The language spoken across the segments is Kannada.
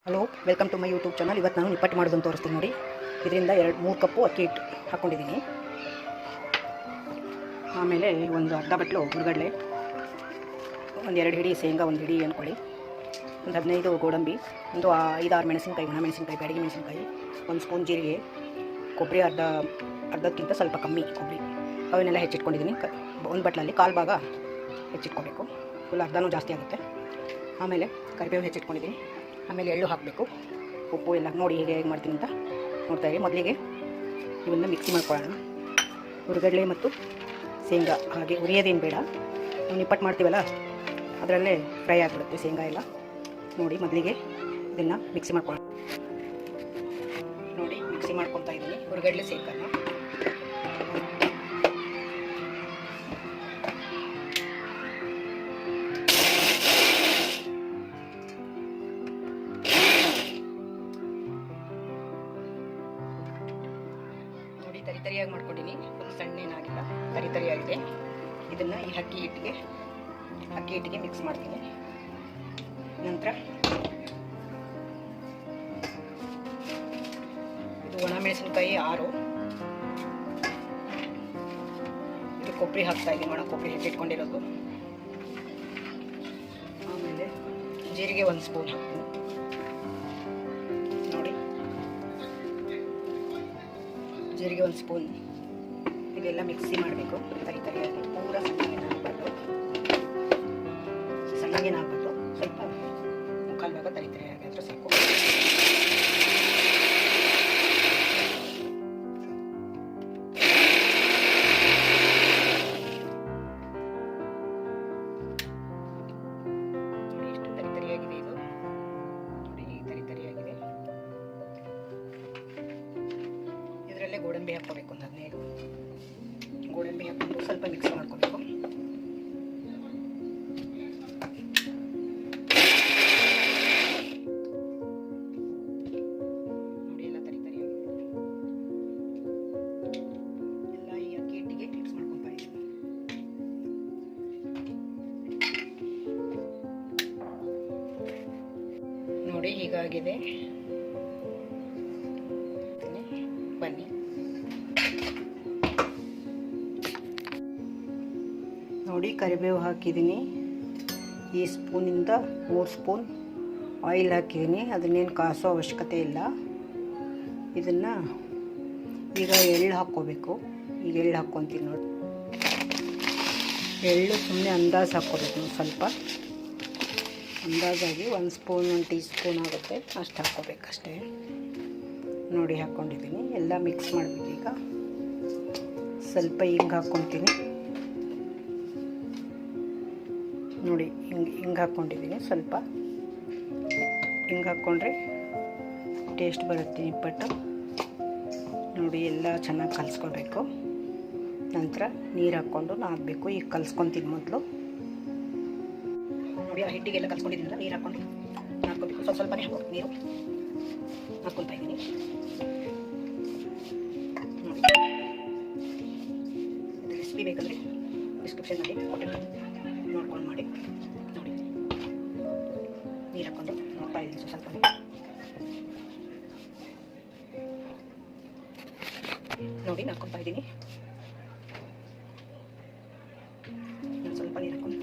Hello, welcome to my YouTube channel. ಇವತ್ತು ನಾನು ನಿಪ್ಪಟ್ಟು ಮಾಡೋದನ್ನು ತೋರಿಸ್ತೀನಿ ನೋಡಿ. ಇದರಿಂದ 2-3 ಕಪ್ಪು ಅಕ್ಕಿ ಹಿಟ್ಟು ಹಾಕ್ಕೊಂಡಿದ್ದೀನಿ. ಆಮೇಲೆ ಒಂದು ಅರ್ಧ ಬಟ್ಲು ಹುರ್ಗಡ್ಲೆ, ಒಂದು 2 ಹಿಡಿ ಶೇಂಗಾ, 1 ಹಿಡಿ ಅಂದ್ಕೊಳ್ಳಿ, ಒಂದು 15 ಗೋಡಂಬಿ, ಒಂದು 5-6 ಮೆಣಸಿನ್ಕಾಯಿ, ಒಣ ಮೆಣಸಿನ್ಕಾಯಿ, ಬ್ಯಾಡಗಿ ಮೆಣಸಿನ್ಕಾಯಿ, 1 ಸ್ಪೂನ್ ಜೀರಿಗೆ, ಕೊಬ್ಬರಿ ಅರ್ಧಕ್ಕಿಂತ ಸ್ವಲ್ಪ ಕಮ್ಮಿ ಕೊಬ್ಬರಿ, ಅವನ್ನೆಲ್ಲ ಹೆಚ್ಚಿಟ್ಕೊಂಡಿದ್ದೀನಿ. ಒಂದು ಬಟ್ಲಲ್ಲಿ 1/4 ಭಾಗ ಹೆಚ್ಚಿಟ್ಕೋಬೇಕು. ಫುಲ್ ಅರ್ಧನೂ ಜಾಸ್ತಿ ಆಗುತ್ತೆ. ಆಮೇಲೆ ಕರಿಬೇವು ಹೆಚ್ಚಿಟ್ಕೊಂಡಿದ್ದೀನಿ. ಆಮೇಲೆ ಎಳ್ಳು ಹಾಕಬೇಕು, ಉಪ್ಪು ಎಲ್ಲ ನೋಡಿ ಹೇಗೆ ಮಾಡ್ತೀನಿ ಅಂತ ನೋಡ್ತಾಯಿರಿ. ಮೊದಲಿಗೆ ಇವನ್ನ ಮಿಕ್ಸಿ ಮಾಡ್ಕೊಳ್ಳೋಣ. ಹುರ್ಗಡ್ಲೆ ಮತ್ತು ಶೇಂಗಾ ಹಾಗೆ ಹುರಿಯೋದೇನು ಬೇಡ, ನಾವು ನಿಪ್ಪಟ್ಟು ಮಾಡ್ತೀವಲ್ಲ ಅದರಲ್ಲೇ ಫ್ರೈ ಆಗಿಬಿಡುತ್ತೆ ಶೇಂಗಾ ಎಲ್ಲ. ನೋಡಿ ಮೊದಲಿಗೆ ಇದನ್ನು ಮಿಕ್ಸಿ ಮಾಡ್ಕೊಳ್ಳೋಣ. ನೋಡಿ ಮಿಕ್ಸಿ ಮಾಡ್ಕೊತಾ ಇದ್ದೀನಿ ಹುರ್ಗಡ್ಲೆ ಶೇಂಗಾನ. ತರಿಯಾಗಿ ಮಾಡ್ಕೊಂಡಿನಿ, ಫುಲ್ ಸಣ್ಣೇನಾಗಿಲ್ಲ, ತರಿಯಾಗಿದೆ. ಇದನ್ನು ಈ ಅಕ್ಕಿ ಹಿಟ್ಟಿಗೆ ಮಿಕ್ಸ್ ಮಾಡ್ತೀನಿ. ನಂತರ ಇದು ಒಣ ಮೆಣಸಿನ್ಕಾಯಿ 6, ಇದು ಕೊಬ್ಬರಿ ಹಾಕ್ತಾ ಇದ್ದೀನಿ, ಒಣ ಕೊಬ್ಬರಿ ಹೆಚ್ಚಿಟ್ಕೊಂಡಿರೋದು. ಆಮೇಲೆ ಜೀರಿಗೆ 1 ಸ್ಪೂನ್ ಹಾಕ್ತೀನಿ. ಜೀರಿಗೆ 1 ಸ್ಪೂನ್. ಇದೆಲ್ಲ ಮಿಕ್ಸಿ ಮಾಡಬೇಕು ತರಿಯಾಗಿ, ಪೂರ ಸಣ್ಣಗೇನಾಗಬಾರ್ದು, ಸ್ವಲ್ಪ ಮುಕ್ಕಾಲು ಭಾಗ ತರಿಯಾಗಿ ಆದರೆ ಸಾಕು. ನೋಡಿ ಎಷ್ಟು ತರಿಯಾಗಿದೆ ಇದು, ನೋಡಿ ತರಿಯಾಗಿದೆ. ಇದರಲ್ಲೇ ಗೋಡಂಬಿ ಹಾಕ್ಕೋಬೇಕು, ಒಂದು 15 ಗೋಡಂಬಿ ಹಾಕ್ಕೊಂಡು ಸ್ವಲ್ಪ ಮಿಕ್ಸ್ ಮಾಡ್ಕೋಬೇಕು. ನೋಡಿ ಎಲ್ಲ ತರಿಯಾಗಿದೆ. ಎಲ್ಲ ಈ ಅಕ್ಕಿ ಹಿಟ್ಟಿಗೆ ಮಿಕ್ಸ್ ಮಾಡ್ಕೊತಾ ಇದ್ದೀನಿ. ನೋಡಿ ಹೀಗಾಗಿದೆ. ಬನ್ನಿ ನೋಡಿ, ಕರಿಬೇವು ಹಾಕಿದ್ದೀನಿ. ಈ ಸ್ಪೂನಿಂದ 3 ಸ್ಪೂನ್ ಆಯಿಲ್ ಹಾಕಿದ್ದೀನಿ. ಅದನ್ನೇನು ಕಾಸೋ ಅವಶ್ಯಕತೆ ಇಲ್ಲ. ಇದನ್ನು ಈಗ ಎಳ್ಳು ಹಾಕ್ಕೋಬೇಕು. ಈಗ ಎಳ್ಳು ಹಾಕ್ಕೊತೀನಿ ನೋಡಿ. ಎಳ್ಳು ಸುಮ್ಮನೆ ಅಂದಾಜು ಹಾಕ್ಕೋಬೇಕು ನಾವು, ಸ್ವಲ್ಪ ಅಂದಾಜಾಗಿ 1 ಸ್ಪೂನ್ 1 ಟೀ ಸ್ಪೂನ್ ಆಗುತ್ತೆ ಅಷ್ಟು ಹಾಕ್ಕೋಬೇಕಷ್ಟೇ. ನೋಡಿ ಹಾಕ್ಕೊಂಡಿದ್ದೀನಿ. ಎಲ್ಲ ಮಿಕ್ಸ್ ಮಾಡಬೇಕು. ಈಗ ಸ್ವಲ್ಪ ಹಿಂಗೆ ಹಾಕ್ಕೊತೀನಿ. ನೋಡಿ ಹಿಂಗೆ ಹಾಕ್ಕೊಂಡಿದ್ದೀನಿ. ಸ್ವಲ್ಪ ಹಿಂಗೆ ಹಾಕ್ಕೊಂಡ್ರೆ ಟೇಸ್ಟ್ ಬರುತ್ತೆ ನಿಪ್ಪಟ್ಟು. ನೋಡಿ ಎಲ್ಲ ಚೆನ್ನಾಗಿ ಕಲಿಸ್ಕೊಬೇಕು. ನಂತರ ನೀರು ಹಾಕ್ಕೊಂಡು ನಾದಬೇಕು. ಈಗ ಕಲಿಸ್ಕೊತೀನಿ ಮೊದಲು. ನೋಡಿ ಆ ಹಿಟ್ಟಿಗೆಲ್ಲ ಕಲಿಸ್ಕೊಂಡಿದ್ದೀನಲ್ಲ, ನೀರು ಹಾಕ್ಕೊಂಡು ನಾದ್ಕೋಬೇಕು. ಸ್ವಲ್ಪನೇ ಹಾಕೋಬೇಕು ನೀರು. ಹಾಕ್ಕೊತಾ ಇದ್ದೀನಿ. ನೋಡಿ ಇದು ರೆಸಿಪಿ ಬೇಕಂದರೆ ಡಿಸ್ಕ್ರಿಪ್ಷನ್ನಲ್ಲಿ ಕೊಟ್ಟಿರ್ತೀನಿ, ನೋಡ್ಕೊಂಡು ಮಾಡಿ. ನೋಡಿ ನೀರು ಹಾಕ್ಕೊಂಡು ನೋಡ್ತಾ ಇದ್ದೀನಿ. ಸ್ವಲ್ಪ ನೋಡಿ ಹಾಕ್ಕೊತಾ ಇದ್ದೀನಿ. ಸ್ವಲ್ಪ ನೀರು ಹಾಕ್ಕೊಂಡು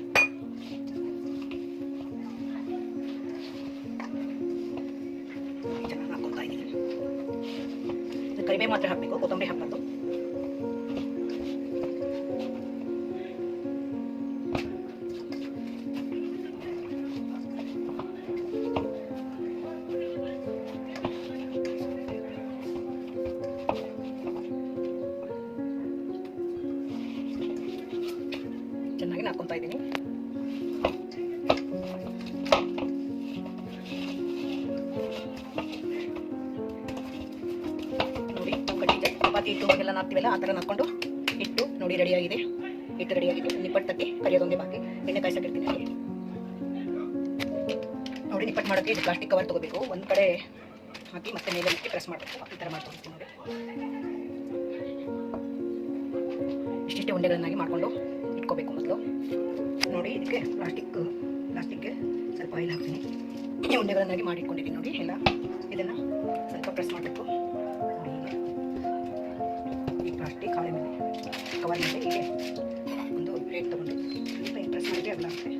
ಚೆನ್ನಾಗಿ ಹಾಕ್ಕೊತಾ ಇದ್ದೀನಿ. ಕರಿಬೇವು ಮಾತ್ರ ಹಾಕಬೇಕು, ಕೊತ್ತಂಬರಿ ಹಾಕಬಾರ್ದು. ಚೆನ್ನಾಗಿ ಹಾಕ್ಕೊತಾ ಇದ್ದೀನಿ. ಚಪಾತಿ ಹಿಟ್ಟು ಎಲ್ಲ ನಾದ್ತೀವಲ್ಲ ಆ ಥರ ನಾದ್ಕೊಂಡು ಹಿಟ್ಟು ನೋಡಿ ರೆಡಿಯಾಗಿದೆ. ಹಿಟ್ಟು ರೆಡಿಯಾಗಿದೆ. ನಿಪ್ಪಟ್ಟಕ್ಕೆ ಕರಿಯೋದೊಂದೇ ಬಾಕಿ. ಎಣ್ಣೆ ಕಾಯಿಸಕ್ಕಿರ್ತೀನಿ. ನೋಡಿ ನಿಪ್ಪಟ್ಟು ಮಾಡೋಕ್ಕೆ ಇದು ಪ್ಲಾಸ್ಟಿಕ್ ಕವರ್ ತೊಗೋಬೇಕು. ಒಂದು ಕಡೆ ಹಾಕಿ ಮತ್ತೆ ಮೇಲೆ ಮುಟ್ಟಿ ಪ್ರೆಸ್ ಮಾಡಬೇಕು. ಈ ಥರ ಮಾಡಿ ತೋರಿಸ್ತೀನಿ ನೋಡಿ. ಇಷ್ಟಿಷ್ಟೇ ಉಂಡೆಗಳನ್ನಾಗಿ ಮಾಡಿಕೊಂಡು ಇಟ್ಕೋಬೇಕು ಮೊದಲು. ನೋಡಿ ಇದಕ್ಕೆ ಪ್ಲಾಸ್ಟಿಕ್ಗೆ ಸ್ವಲ್ಪ ಆಯಿಲ್ ಹಾಕ್ತೀನಿ. ಉಂಡೆಗಳನ್ನಾಗಿ ಮಾಡಿಟ್ಕೊಂಡಿದ್ದೀನಿ ನೋಡಿ. ಎಲ್ಲ ಇದನ್ನು ಸ್ವಲ್ಪ ಪ್ರೆಸ್ ಮಾಡಬೇಕು ನೋಡಿ. ಹೀಗೆ ಈ ಪ್ಲಾಸ್ಟಿಕ್ ಹಾಳೆ ಮೇಲೆ ಕವರ್ ಮೇಲೆ ಹೀಗೆ ಒಂದು ಪ್ಲೇಟ್ ತೊಗೊಂಡು ಸ್ವಲ್ಪ ಪ್ರೆಸ್ ಮಾಡಿದರೆ ಅಗಲ ಆಗುತ್ತೆ.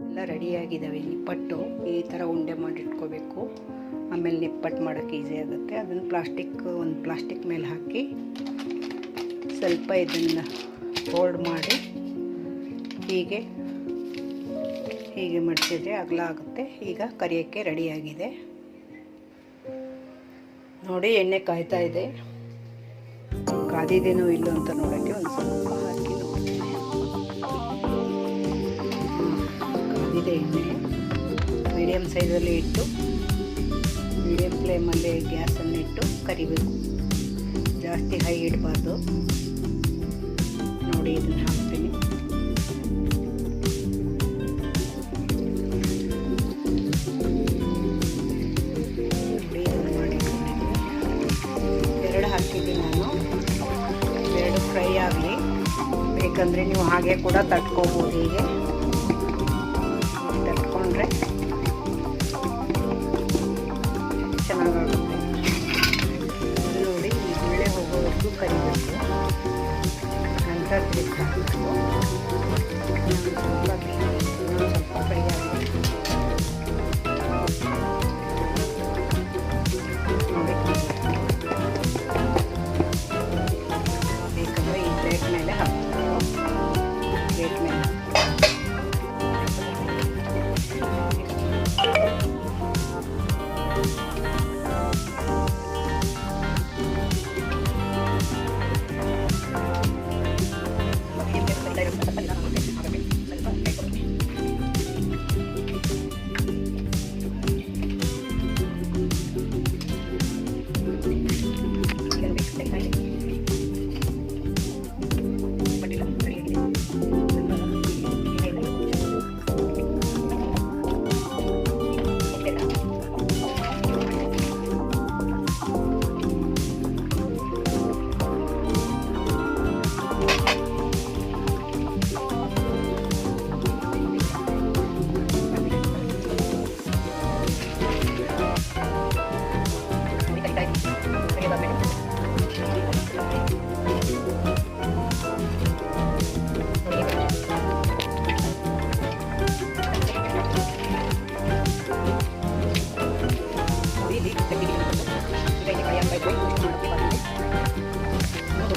ಎಲ್ಲ ರೆಡಿಯಾಗಿದ್ದಾವೆ. ನಿಪ್ಪಟ್ಟು ಈ ಥರ ಉಂಡೆ ಮಾಡಿಟ್ಕೋಬೇಕು. ಆಮೇಲೆ ನಿಪ್ಪಟ್ಟು ಮಾಡೋಕ್ಕೆ ಈಸಿ ಆಗುತ್ತೆ. ಅದನ್ನು ಒಂದು ಪ್ಲಾಸ್ಟಿಕ್ ಮೇಲೆ ಹಾಕಿ ಸ್ವಲ್ಪ ಇದನ್ನು ಫೋಲ್ಡ್ ಮಾಡಿ ಹೀಗೆ ಮಡಿಸಿದ್ರೆ ಅಗಲ ಆಗುತ್ತೆ. ಈಗ ಕರಿಯೋಕ್ಕೆ ರೆಡಿಯಾಗಿದೆ ನೋಡಿ. ಎಣ್ಣೆ ಕಾಯ್ತಾ ಇದೆ. ಕಾದಿದೇನೋ ಇಲ್ಲೋ ಅಂತ ನೋಡೋಕ್ಕೆ ಒಂದು ಸ್ವಲ್ಪ ಹಾಕಿ ನೋಡ್ತೀನಿ. ಕಾದಿದೆ ಎಣ್ಣೆ. ಮೀಡಿಯಮ್ ಸೈಜಲ್ಲಿ ಇಟ್ಟು ಮೀಡಿಯಮ್ ಫ್ಲೇಮಲ್ಲಿ ಗ್ಯಾಸನ್ನು ಇಟ್ಟು ಕರಿಬೇಕು. ಜಾಸ್ತಿ ಹೈ ಇಡಬಾರ್ದು ನೋಡಿ. ಇದನ್ನು ಹಾಕ್ತೀನಿ. ಎರಡು ಹಾಕಿದ್ದೀನಿ ನಾನು. ಎರಡು ಫ್ರೈ ಆಗಲಿ. ಬೇಕಂದರೆ ನೀವು ಹಾಗೆ ಕೂಡ ತಟ್ಕೋಬೋದು. ಹೀಗೆ ತಟ್ಕೊಂಡ್ರೆ ಚೆನ್ನಾಗಾಗುತ್ತೆ ನೋಡಿ. ಈ ಗುಳ್ಳೆ ಹೋಗೋವರೆಗೂ ಕರಿಬೇಕು. ನಂತರ ತಿರುಗಿ ಹಾಕಬೇಕು. ಸ್ವಲ್ಪ ಫ್ರೈ ಆಗಬೇಕು ನೋಡಿ. ಬೇಕಂದರೆ ಈ ಪ್ಲೇಟ್ ಮೇಲೆ ಹಾಕಬೇಕು. ಪ್ಲೇಟ್ ಮೇಲೆ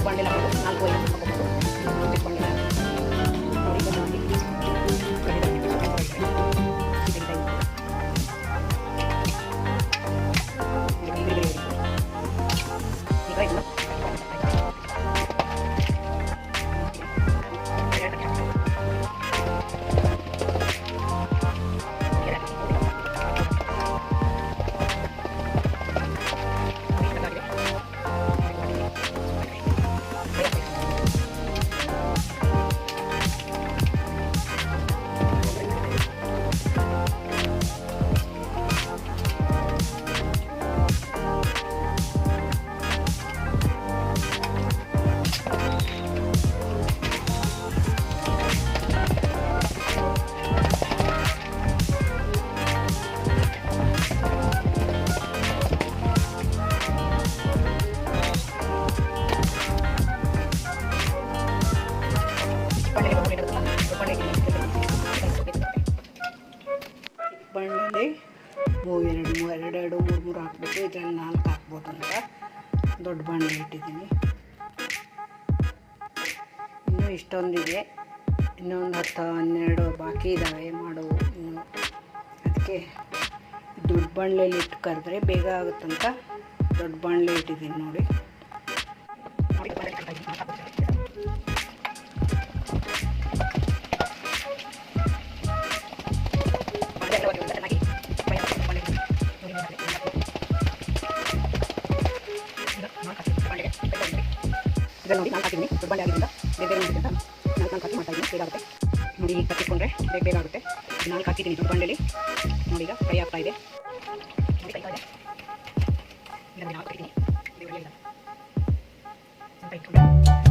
ಬಣ್ಣಲ್ಲಿ ಎರಡು ಮೂರು ಹಾಕ್ಬೇಕು. ಇದರಲ್ಲಿ 4 ಹಾಕ್ಬೋದು ಅಂತ ದೊಡ್ಡ ಬಾಣಲೆ ಇಟ್ಟಿದ್ದೀನಿ. ಇನ್ನೂ ಇಷ್ಟೊಂದಿದೆ. ಇನ್ನೊಂದು 10-12 ಬಾಕಿ ಇದ್ದಾವೆ ಮಾಡೋವು ಇನ್ನು. ಅದಕ್ಕೆ ದೊಡ್ಡ ಬಾಣಲೆಯಲ್ಲಿ ಇಟ್ಟು ಕರೆದ್ರೆ ಬೇಗ ಆಗುತ್ತಂತ ದೊಡ್ಡ ಬಾಣಲೆ ಇಟ್ಟಿದ್ದೀನಿ ನೋಡಿ. ಇದರಲ್ಲಿ ನೋಡಿ 4 ಹಾಕಿದ್ದೀನಿ. ದೊಡ್ಡ ಬಾಣಲೆ ಆಗಿದ್ದರಿಂದ ಬೇಗ ಆಗುತ್ತೆ ಅಂತ 4 ಹಾಕಿ ಮಾಡ್ತಾ ಇದ್ದೀನಿ. ಬೇಗ ಆಗುತ್ತೆ ನೋಡಿ. ಈಗ ಕಟ್ಟಿಕೊಂಡ್ರೆ ಬೇಗ ಆಗುತ್ತೆ. 4 ಹಾಕಿದ್ದೀನಿ ದೊಡ್ಡ ಬಾಣಲೆಯಲ್ಲಿ ನೋಡಿ. ಈಗ ಫ್ರೈ ಆಗ್ತಾ ಇದೆ ನೋಡಿ. ಕೈತಾ ಇದೆ. ಇದರಲ್ಲಿ 4 ಹಾಕಿದ್ದೀನಿ. ಬೇಗ ಸ್ವಲ್ಪ ಇಟ್ಕೊಂಡು